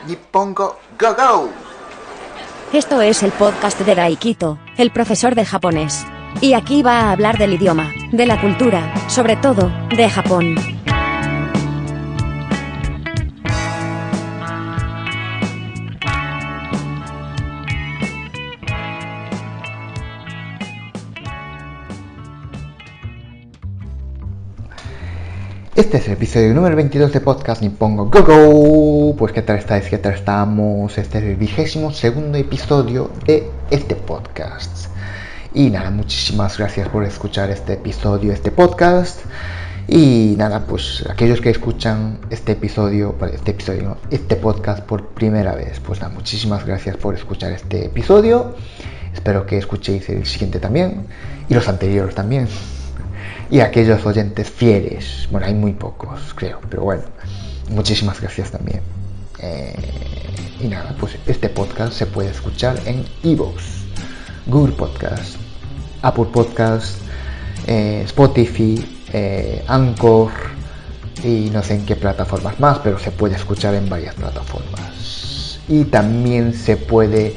Nippongo Go Go. Esto es el podcast de Daikito, el profesor de japonés. Y aquí va a hablar del idioma, de la cultura, sobre todo, de Japón. Este es el episodio número 22 de podcast Nippongo Go Go. Pues ¿qué tal estáis? ¿Qué tal estamos? Este es el 22º episodio de este podcast. Y nada, muchísimas gracias por escuchar este episodio, este podcast. Y nada, pues aquellos que escuchan este podcast por primera vez, pues nada, muchísimas gracias por escuchar este episodio. Espero que escuchéis el siguiente también y los anteriores también. Y aquellos oyentes fieles, bueno, hay muy pocos, creo, pero bueno, muchísimas gracias también. Y nada, pues este podcast se puede escuchar en iVoox, Google Podcast, Apple Podcast, Spotify, Anchor y no sé en qué plataformas más, pero se puede escuchar en varias plataformas. Y también se puede,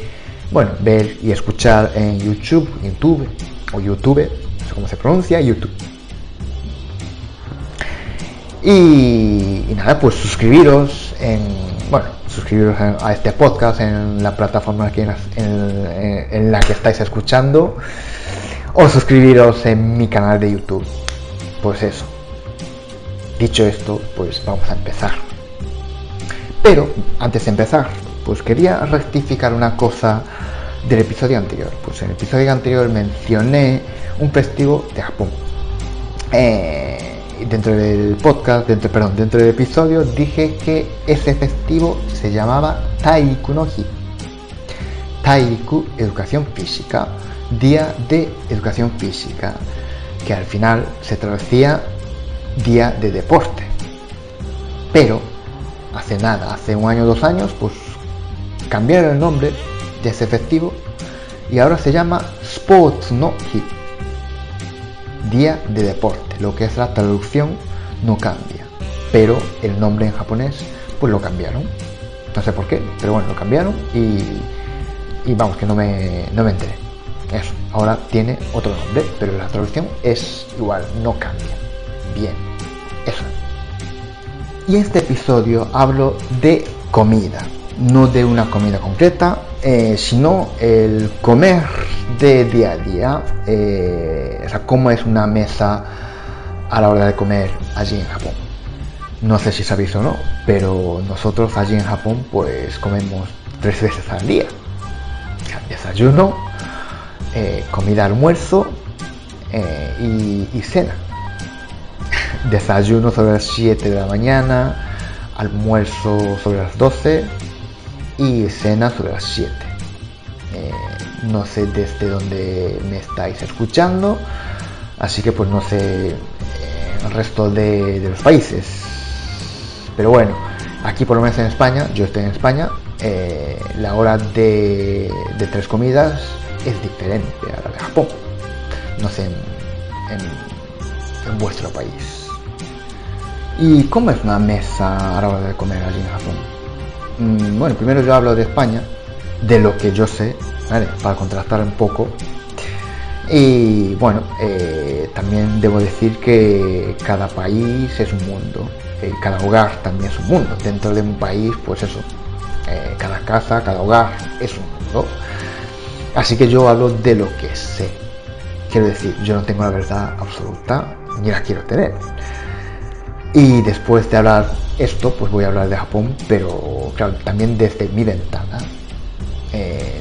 bueno, ver y escuchar en YouTube, no sé cómo se pronuncia, YouTube. Y nada, pues suscribiros a este podcast en la plataforma en la que estáis escuchando, o suscribiros en mi canal de YouTube. Pues eso, dicho esto, pues vamos a empezar. Pero antes de empezar, pues quería rectificar una cosa del episodio anterior. Pues en el episodio anterior mencioné un festivo de Japón. Dentro del episodio dije que ese festivo se llamaba Taiku no Hi. Taiku, educación física, día de educación física, que al final se traducía día de deporte. Pero hace un año o 2 años, pues cambiaron el nombre de ese festivo y ahora se llama Sports no Hi, día de deporte. Lo que es la traducción no cambia, pero el nombre en japonés pues lo cambiaron, no sé por qué, pero bueno, lo cambiaron y vamos, que no me enteré. Eso, ahora tiene otro nombre, pero la traducción es igual, no cambia. Bien, eso. Y en este episodio hablo de comida, no de una comida concreta, sino el comer de día a día, o sea, cómo es una mesa a la hora de comer allí en Japón. No sé si sabéis o no, pero nosotros allí en Japón pues comemos 3 veces al día. Desayuno, comida, almuerzo y cena. Desayuno sobre las 7 de la mañana, almuerzo sobre las 12 y cena sobre las 7. No sé desde dónde me estáis escuchando, así que pues no sé el resto de los países, pero bueno, aquí por lo menos en España, yo estoy en España, la hora de 3 comidas es diferente a la de Japón. No sé en vuestro país. ¿Y cómo es una mesa a la hora de comer allí en Japón? Bueno, primero yo hablo de España, de lo que yo sé, ¿vale? Para contrastar un poco. Y bueno, también debo decir que cada país es un mundo, cada hogar también es un mundo. Dentro de un país, pues eso, cada casa, cada hogar es un mundo. Así que yo hablo de lo que sé. Quiero decir, yo no tengo la verdad absoluta, ni la quiero tener. Y después de hablar esto, pues voy a hablar de Japón, pero claro, también desde mi ventana.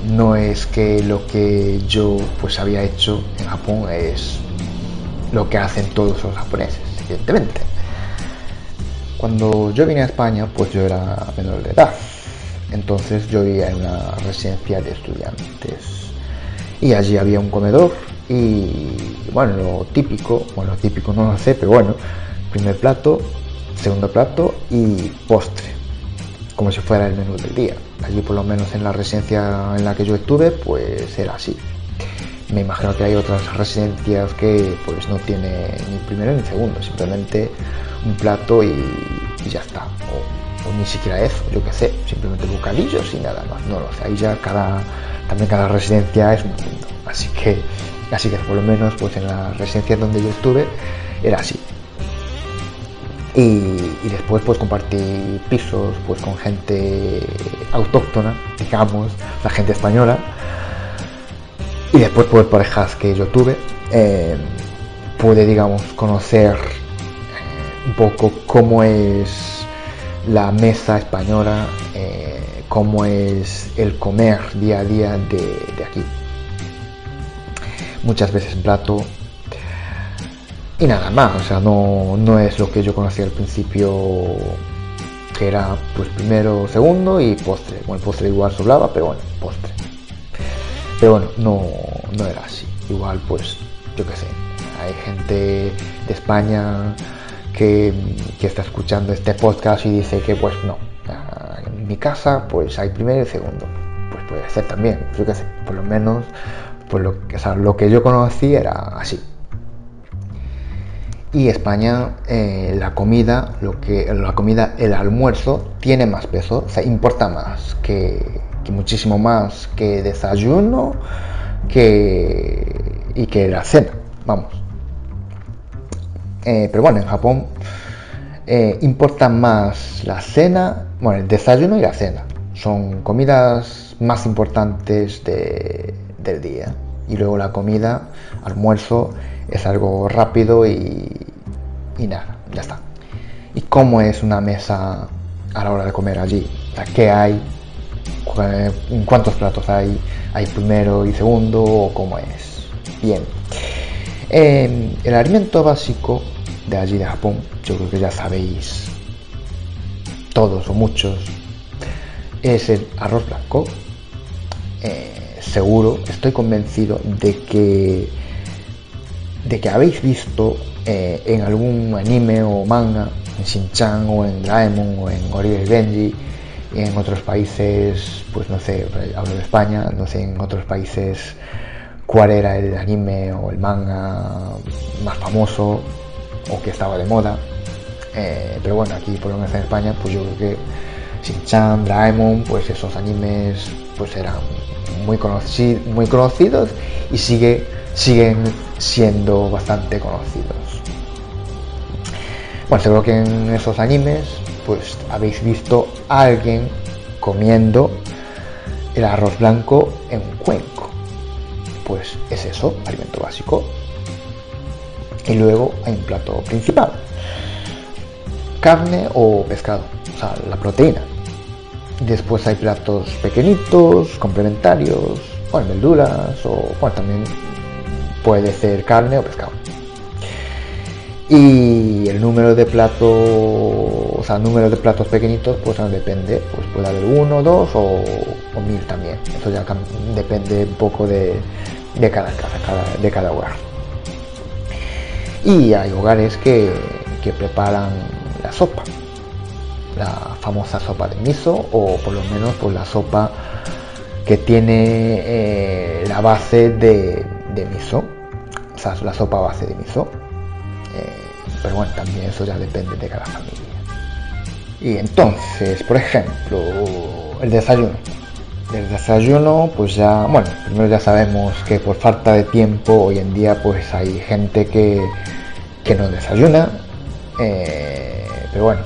No es que lo que yo pues había hecho en Japón es lo que hacen todos los japoneses, evidentemente. Cuando yo vine a España, pues yo era menor de edad, entonces yo vivía en una residencia de estudiantes y allí había un comedor y bueno, lo típico no lo sé, pero bueno, primer plato, segundo plato y postre, como si fuera el menú del día. Allí, por lo menos en la residencia en la que yo estuve, pues era así. Me imagino que hay otras residencias que pues no tiene ni primero ni segundo, simplemente un plato y ya está, o ni siquiera eso, yo qué sé, simplemente bocadillos y nada más, no lo sé, ahí ya también cada residencia es un mundo, así que por lo menos pues en la residencia donde yo estuve era así. Y después pues compartí pisos pues con gente autóctona, digamos, la gente española, y después pues parejas que yo tuve, pude, digamos, conocer un poco cómo es la mesa española, cómo es el comer día a día de aquí. Muchas veces en plato y nada más, o sea, no es lo que yo conocía al principio, que era pues primero, segundo y postre. Bueno, el postre igual sobraba, pero bueno, postre. Pero bueno, no era así. Igual pues, yo qué sé, hay gente de España que está escuchando este podcast y dice que pues no, en mi casa pues hay primero y segundo. Pues puede ser también, yo qué sé, por lo menos pues lo que yo conocí era así. Y España, la comida, el almuerzo tiene más peso, o sea, importa más, que muchísimo más que desayuno y que la cena, vamos. Pero bueno, en Japón importa más la cena, bueno, el desayuno y la cena. Son comidas más importantes del día. Y luego la comida, almuerzo, es algo rápido y nada, ya está. ¿Y cómo es una mesa a la hora de comer allí? O sea, ¿qué hay? ¿Cuántos platos hay? ¿Hay primero y segundo? ¿O cómo es? Bien. El alimento básico de allí de Japón, yo creo que ya sabéis todos o muchos, es el arroz blanco. Seguro, estoy convencido de que habéis visto en algún anime o manga, en Shin-chan o en Doraemon o en Oliver y Benji, y en otros países, pues no sé, hablo de España, no sé en otros países cuál era el anime o el manga más famoso o que estaba de moda, pero bueno, aquí por lo menos en España, pues yo creo que Shin-chan, Doraemon, pues esos animes pues eran muy conocidos y siguen siendo bastante conocidos. Bueno, seguro que en esos animes pues habéis visto a alguien comiendo el arroz blanco en un cuenco. Pues es eso, alimento básico. Y luego hay un plato principal, carne o pescado, o sea, la proteína. Después hay platos pequeñitos, complementarios, o verduras, o bueno, también puede ser carne o pescado. Y el número de platos pequeñitos, pues no depende, pues puede haber 1, 2 o 1000 también. Eso ya depende un poco de cada casa, de cada hogar. Y hay hogares que preparan la sopa, la famosa sopa de miso, o por lo menos pues la sopa que tiene la base de miso, o sea, la sopa base de miso. Pero bueno, también eso ya depende de cada familia. Y entonces, por ejemplo, el desayuno. Del desayuno, pues ya, bueno, primero ya sabemos que por falta de tiempo hoy en día pues hay gente que no desayuna, pero bueno,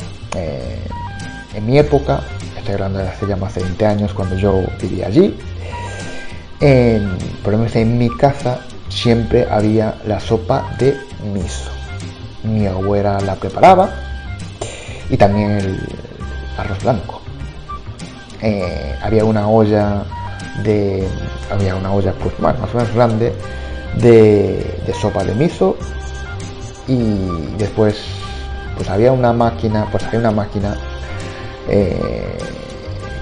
en mi época, estoy hablando de hace ya más de 20 años cuando yo vivía allí, por lo menos en mi casa siempre había la sopa de miso. Mi abuela la preparaba y también el arroz blanco. Había una olla pues más o menos grande de sopa de miso, y después pues había una máquina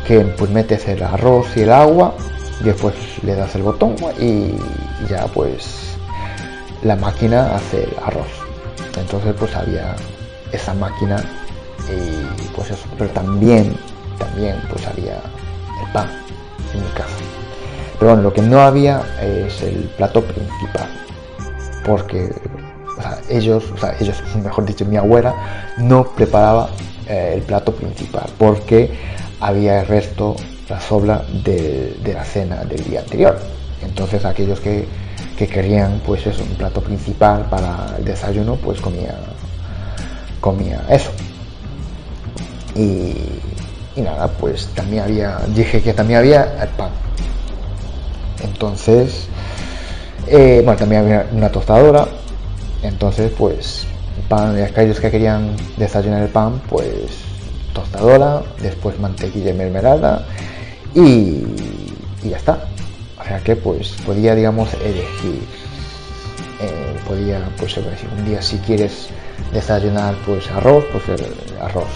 que pues metes el arroz y el agua, y después le das el botón y ya pues la máquina hace el arroz. Entonces pues había esa máquina y pues eso, pero también pues había el pan en mi casa. Pero bueno, lo que no había es el plato principal, porque ellos, mejor dicho, mi abuela no preparaba el plato principal, porque había el resto, la sobra de la cena del día anterior. Entonces aquellos que querían pues eso, un plato principal para el desayuno, pues comía eso. Y nada, pues también dije que también había el pan. Entonces, también había una tostadora. Entonces, pues, pan, aquellos que querían desayunar el pan, pues, tostadora, después mantequilla y mermelada, y ya está. O sea que, pues, podía, digamos, elegir. Podía, pues, decir, un día si quieres desayunar, pues, arroz, pues el arroz.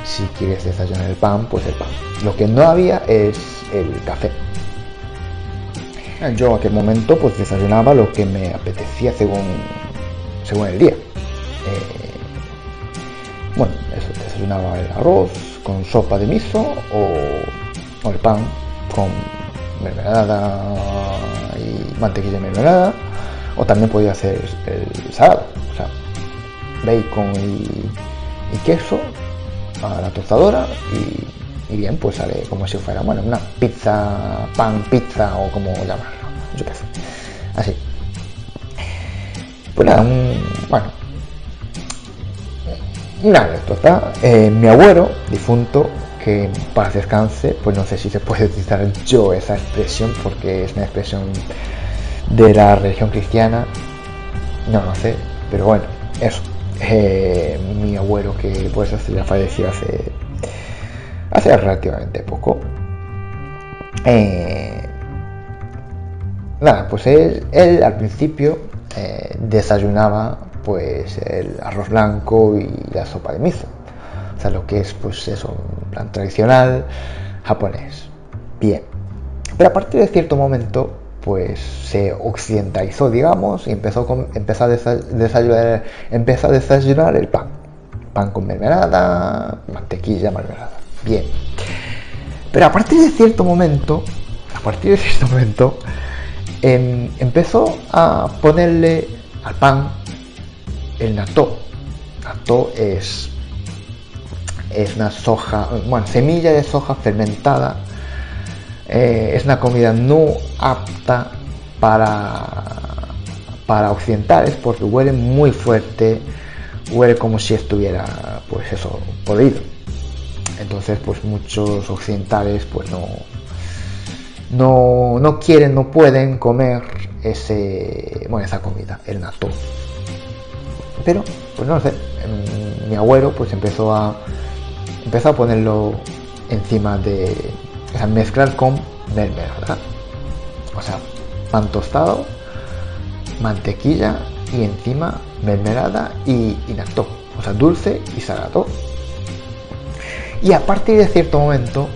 Si quieres desayunar el pan, pues el pan. Lo que no había es el café. Yo en aquel momento pues desayunaba lo que me apetecía según el día. Eso, desayunaba el arroz con sopa de miso o el pan con mermelada y mantequilla y mermelada, o también podía hacer el salado, o sea, bacon y queso a la tostadora y bien, pues sale como si fuera, una pizza, pizza o como llamarlo, yo qué sé, así. Pues nada, una anécdota. Mi abuelo difunto, que en paz descanse, pues no sé si se puede utilizar yo esa expresión porque es una expresión de la religión cristiana, no lo sé, pero bueno, eso. Mi abuelo, que pues ya falleció hace relativamente poco. Nada, pues él al principio desayunaba pues el arroz blanco y la sopa de miso, o sea, lo que es pues eso, un plan tradicional japonés. Bien, pero a partir de cierto momento pues se occidentalizó, digamos, y empezó a desayunar el pan con mermelada, mantequilla, mermelada. Bien, pero a partir de cierto momento empezó a ponerle al pan el natto. Natto es una soja, semilla de soja fermentada. Es una comida no apta para occidentales porque huele muy fuerte, huele como si estuviera pues eso, podrido. Entonces pues muchos occidentales pues no quieren, no pueden comer esa comida, el natto. Pero pues no sé, mi abuelo pues empezó a ponerlo encima o sea, mezclar con mermelada, o sea, pan tostado, mantequilla y encima mermelada y natto, o sea, dulce y salado. Y a partir de cierto momento,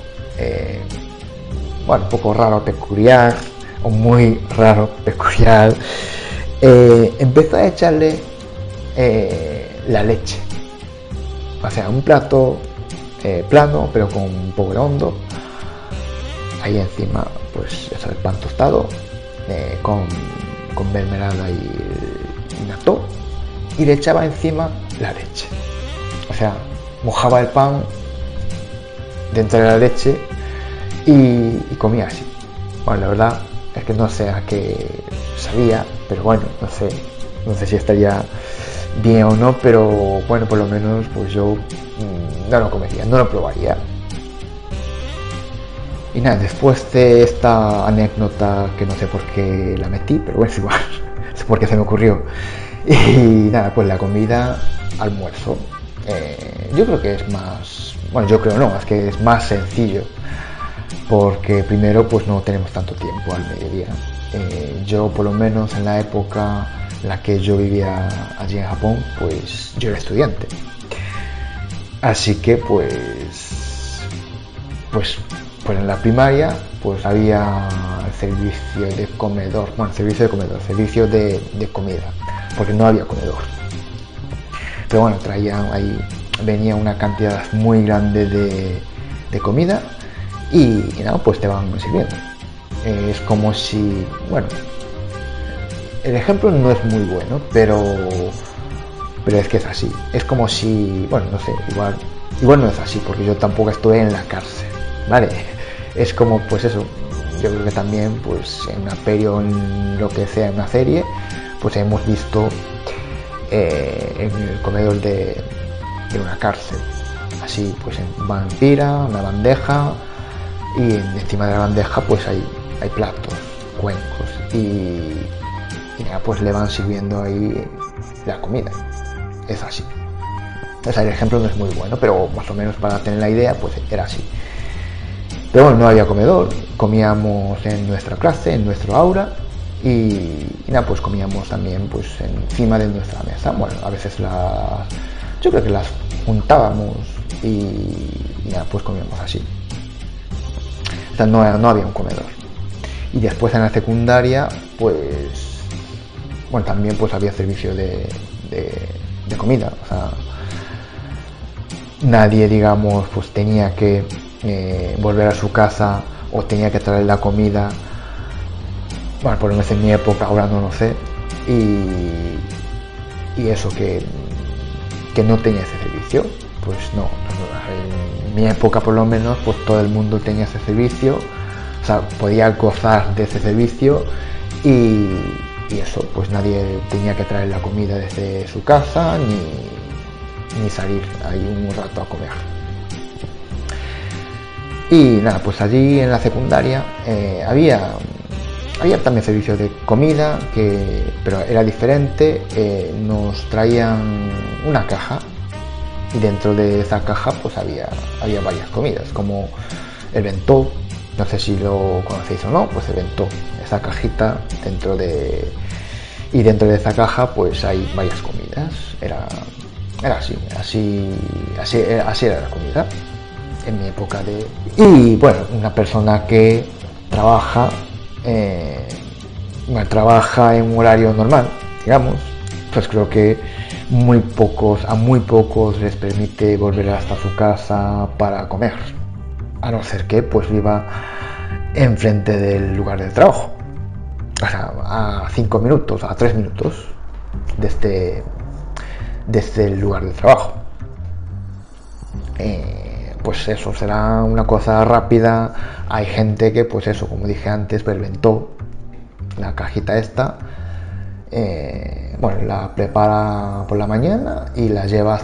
un poco raro, peculiar, o muy raro, peculiar, empezó a echarle la leche, o sea, un plato plano, pero con un poco de hondo. Ahí encima, pues eso, el pan tostado con mermelada y natto, y le echaba encima la leche. O sea, mojaba el pan dentro de la leche y comía así. Bueno, la verdad es que no sé a qué sabía, pero bueno, no sé si estaría bien o no, pero bueno, por lo menos pues yo no lo comería, no lo probaría. Y nada, después de esta anécdota, que no sé por qué la metí, pero bueno, es igual, es porque se me ocurrió. Y nada, pues la comida, almuerzo, yo creo que es más, es que es más sencillo, porque primero pues no tenemos tanto tiempo al mediodía. Yo por lo menos en la época en la que yo vivía allí en Japón, pues yo era estudiante. Así que pues en la primaria pues había servicio de comedor, servicio de comida, porque no había comedor. Pero bueno, venía una cantidad muy grande de comida y nada, pues te van sirviendo. Es como si, el ejemplo no es muy bueno, pero es que es así. Es como si, igual Igual no es así, porque yo tampoco estuve en la cárcel, ¿vale? Es como, pues eso, yo creo que también, pues en una peli o en lo que sea, en una serie, pues hemos visto en el comedor de una cárcel, así, pues en vampira, una bandeja, y encima de la bandeja, pues hay platos, cuencos, y nada, pues le van sirviendo ahí la comida. Es así. O sea, el ejemplo no es muy bueno, pero más o menos para tener la idea, pues era así. Pero bueno, no había comedor, comíamos en nuestra clase, en nuestro aula, y nada, pues comíamos también pues encima de nuestra mesa. Bueno, a veces yo creo que las juntábamos y nada, pues comíamos así. O sea, no había un comedor. Y después en la secundaria, pues bueno, también pues había servicio de comida. O sea, nadie, digamos, pues tenía que volver a su casa o tenía que traer la comida. Bueno, por lo menos en mi época, ahora no lo sé. Y eso, que no tenía ese servicio, pues no. En mi época, por lo menos, pues todo el mundo tenía ese servicio. O sea, podía gozar de ese servicio y eso, pues nadie tenía que traer la comida desde su casa ni salir ahí un rato a comer. Y nada, pues allí en la secundaria había también servicio de comida, pero era diferente. Nos traían una caja y dentro de esa caja pues había varias comidas, como el bentó. No sé si lo conocéis o no, pues el bentó, esa cajita dentro de esa caja pues hay varias comidas. Era así era la comida en mi época y bueno, una persona que trabaja en un horario normal, digamos, pues creo que a muy pocos les permite volver hasta su casa para comer, a no ser que pues viva enfrente del lugar de trabajo, o sea, a 5 minutos, a 3 minutos desde el lugar de trabajo. Pues eso será una cosa rápida. Hay gente que, pues eso, como dije antes, fermentó la cajita esta, bueno, la prepara por la mañana y la lleva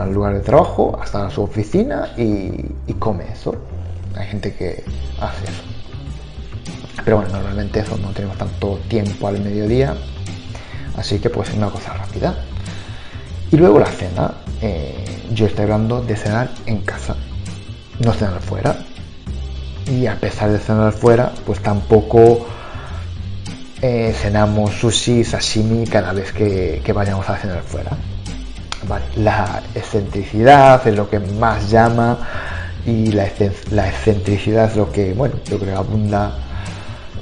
al lugar de trabajo, hasta su oficina y come eso. Hay gente que hace eso, pero bueno, normalmente eso, no tenemos tanto tiempo al mediodía, así que pues es una cosa rápida. Y luego la cena. Yo estoy hablando de cenar en casa, no cenar fuera. Y a pesar de cenar fuera, pues tampoco cenamos sushi, sashimi cada vez que vayamos a cenar fuera. Vale, la excentricidad es lo que más llama, y la excentricidad es lo que, bueno, yo creo que abunda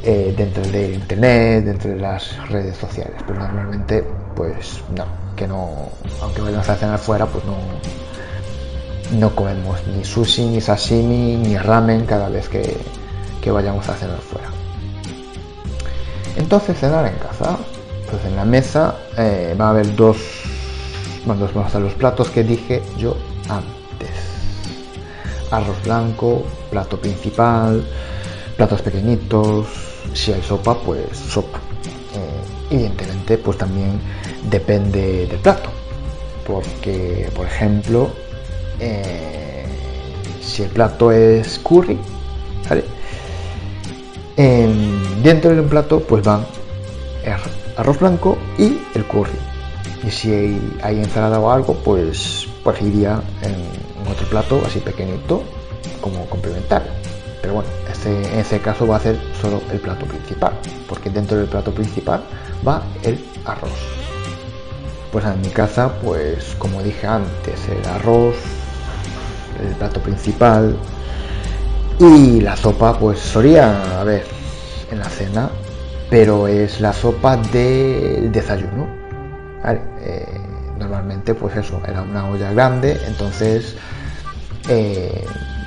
dentro del internet, dentro de las redes sociales, pero normalmente pues no, aunque vayamos a cenar fuera, pues no comemos ni sushi, ni sashimi, ni ramen cada vez que vayamos a cenar fuera. Entonces, cenar en casa, pues en la mesa va a haber vamos a los platos que dije yo antes: arroz blanco, plato principal, platos pequeñitos. Si hay sopa, pues sopa. Evidentemente, pues también depende del plato, porque por ejemplo, si el plato es curry, ¿vale? Dentro de un plato pues van el arroz blanco y el curry, y si hay ensalada o algo, pues iría en otro plato así pequeñito como complementario. Pero bueno, en ese caso va a ser solo el plato principal, porque dentro del plato principal va el arroz. Pues en mi casa, pues como dije antes, el arroz, el plato principal, y la sopa pues solía haber en la cena, pero es la sopa del desayuno, ¿vale? Normalmente pues eso, era una olla grande, entonces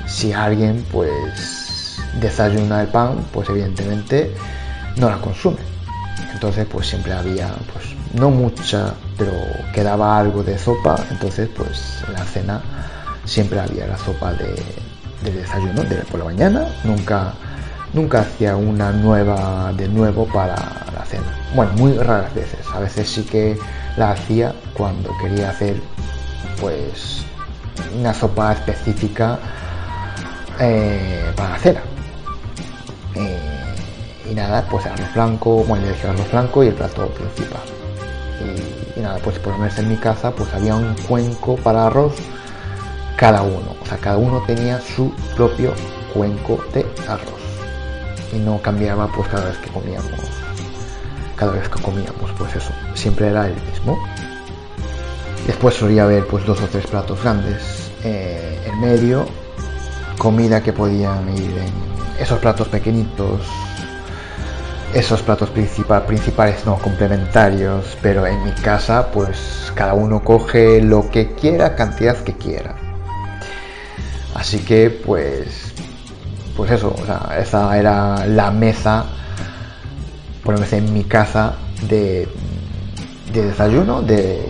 si alguien pues desayuna el pan, pues evidentemente no la consume. Entonces pues siempre había, pues no mucha, pero quedaba algo de sopa. Entonces pues en la cena siempre había la sopa de desayuno por la mañana, nunca hacía una nueva de nuevo para la cena. Bueno, muy raras veces, a veces sí que la hacía cuando quería hacer pues una sopa específica para la cena. Y nada, pues arroz blanco, bueno, le dije arroz blanco y el plato principal. Y nada, pues por lo menos en mi casa pues había un cuenco para arroz cada uno, o sea, cada uno tenía su propio cuenco de arroz y no cambiaba pues cada vez que comíamos, pues eso, siempre era el mismo. Después solía haber pues 2 o 3 platos grandes en medio, comida que podían ir en esos platos pequeñitos, esos platos principales no, complementarios, pero en mi casa pues cada uno coge lo que quiera, cantidad que quiera. Así que pues eso, o sea, esa era la mesa, por lo menos en mi casa, de desayuno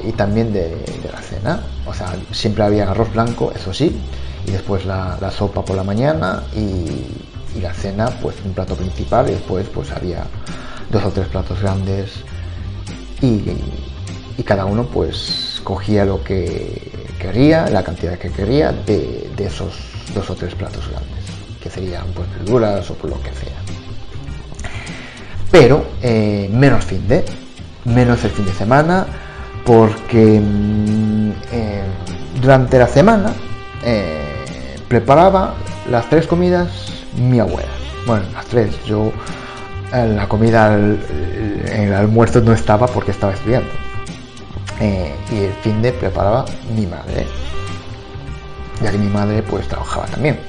y también de la cena. O sea, siempre había arroz blanco, eso sí, y después la sopa por la mañana y la cena, pues un plato principal, y después pues había 2 o 3 platos grandes y cada uno pues cogía lo que quería, la cantidad que quería de esos 2 o 3 platos grandes, que serían pues verduras o por lo que sea. Pero menos el fin de semana, porque durante la semana preparaba las 3 comidas mi abuela. Bueno, las 3, yo la comida en el almuerzo no estaba porque estaba estudiando. Y el fin de preparaba mi madre, ya que mi madre pues trabajaba también,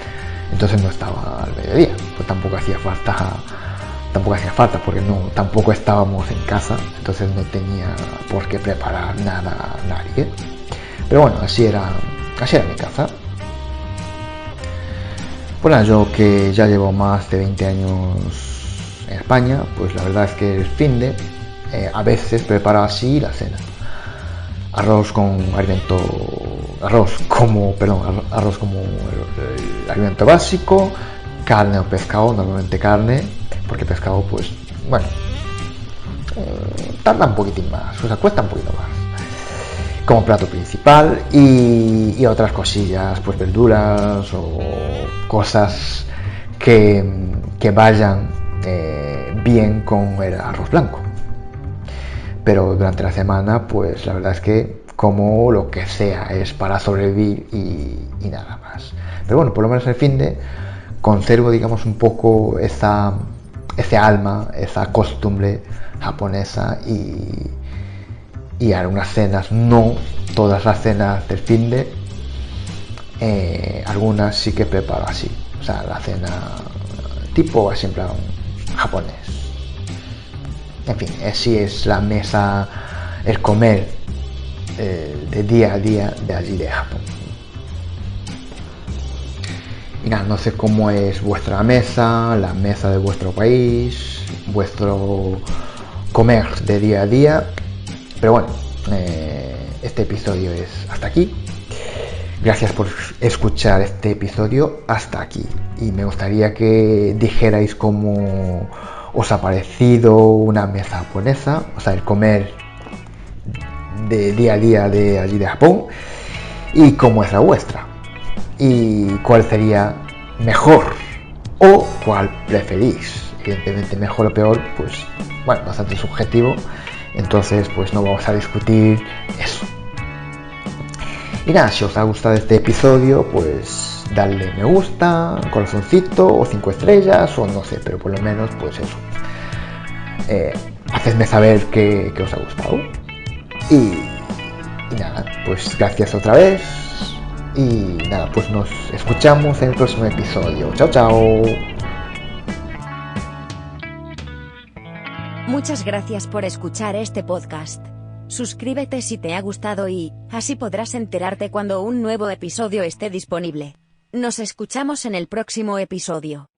entonces no estaba al mediodía, pues tampoco hacía falta porque tampoco estábamos en casa, entonces no tenía por qué preparar nada a nadie. Pero bueno, así era mi casa. Bueno, yo que ya llevo más de 20 años en España, pues la verdad es que el finde a veces preparo así la cena. Arroz como el alimento básico, carne o pescado, normalmente carne, porque pescado pues, bueno, tarda un poquitín más, o sea, cuesta un poquito más, como plato principal, y otras cosillas, pues verduras o cosas que vayan bien con el arroz blanco. Pero durante la semana, pues la verdad es que como lo que sea, es para sobrevivir y nada más. Pero bueno, por lo menos el finde conservo, digamos, un poco ese alma, esa costumbre japonesa y algunas cenas, no todas las cenas del finde, algunas sí que preparo así, o sea, la cena tipo así en plan japonés. En fin, así es la mesa, el comer de día a día de allí de Japón. Y nada, no sé cómo es vuestra mesa, la mesa de vuestro país, vuestro comer de día a día, pero bueno, este episodio es hasta aquí. Gracias por escuchar este episodio hasta aquí, y me gustaría que dijerais cómo os ha parecido una mesa japonesa, o sea, el comer de día a día de allí de Japón, y cómo es la vuestra, y cuál sería mejor o cuál preferís. Evidentemente mejor o peor, pues bueno, bastante subjetivo, entonces pues no vamos a discutir eso. Y nada, si os ha gustado este episodio, pues darle me gusta, corazoncito o 5 estrellas o no sé, pero por lo menos pues eso, hacedme saber que os ha gustado. Y nada, pues gracias otra vez. Y nada, pues nos escuchamos en el próximo episodio. Chao, chao. Muchas gracias por escuchar este podcast. Suscríbete si te ha gustado y así podrás enterarte cuando un nuevo episodio esté disponible. Nos escuchamos en el próximo episodio.